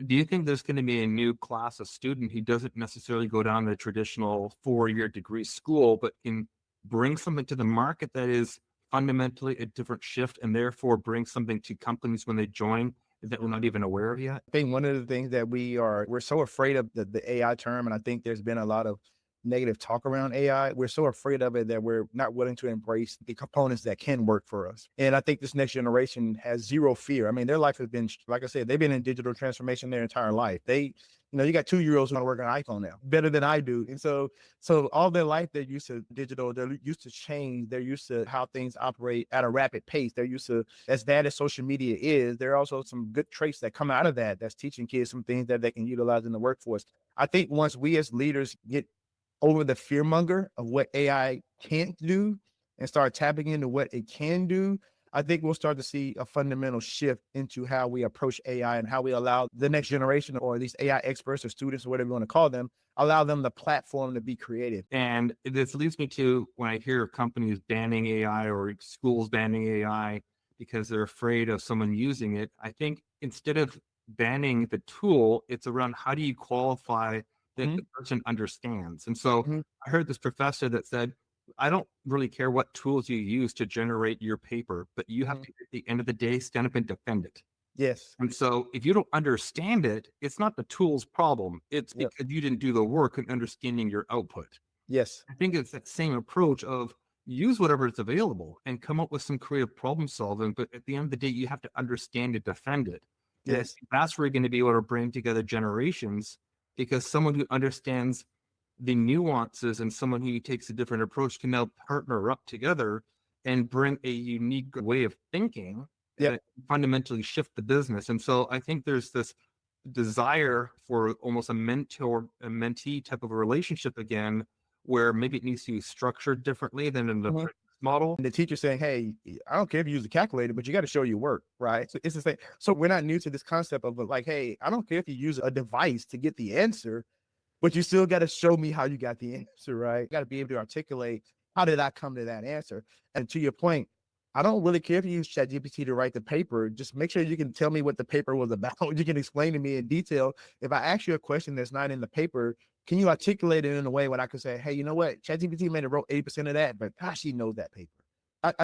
Do you think there's going to be a new class of student who doesn't necessarily go down the traditional 4-year degree school, but can bring something to the market that is fundamentally a different shift and therefore bring something to companies when they join that we're not even aware of yet? I think one of the things that we're so afraid of the AI term, and I think there's been a lot of negative talk around AI. We're so afraid of it that we're not willing to embrace the components that can work for us. And I think this next generation has zero fear. I mean, their life has been, like I said, they've been in digital transformation their entire life. You got 2-year olds who want to work on an iPhone now better than I do. And so all their life, they're used to digital, they're used to change, they're used to how things operate at a rapid pace. They're used to, as bad as social media is, there are also some good traits that come out of that, that's teaching kids some things that they can utilize in the workforce. I think once we as leaders get over the fear monger of what AI can't do and start tapping into what it can do, I think we'll start to see a fundamental shift into how we approach AI and how we allow the next generation, or these AI experts or students or whatever you want to call them, allow them the platform to be creative. And this leads me to when I hear of companies banning AI or schools banning AI because they're afraid of someone using it. I think instead of banning the tool, it's around how do you qualify that Mhm, the person understands. And so mhm. I heard this professor that said, I don't really care what tools you use to generate your paper, but you have Mhm. to, at the end of the day, stand up and defend it. Yes. And so if you don't understand it, it's not the tool's problem. It's Yep. because you didn't do the work in understanding your output. Yes. I think it's that same approach of use whatever is available and come up with some creative problem solving. But at the end of the day, you have to understand and defend it. And I Yes. think that's where you're going to be able to bring together generations because someone who understands the nuances and someone who takes a different approach can now partner up together and bring a unique way of thinking Yep. that fundamentally shift the business. And so I think there's this desire for almost a mentor a mentee type of a relationship again, where maybe it needs to be structured differently than in the Mhm. previous model. And the teacher saying, "Hey, I don't care if you use a calculator, but you got to show your work," right? So it's the same. So we're not new to this concept of like, "Hey, I don't care if you use a device to get the answer, but you still got to show me how you got the answer, right? Got to be able to articulate how did I come to that answer." And to your point, I don't really care if you use ChatGPT to write the paper. Just make sure you can tell me what the paper was about. You can explain to me in detail. If I ask you a question that's not in the paper, can you articulate it in a way where I could say, "Hey, you know what? ChatGPT may have wrote 80% of that, but gosh, he knows that paper." I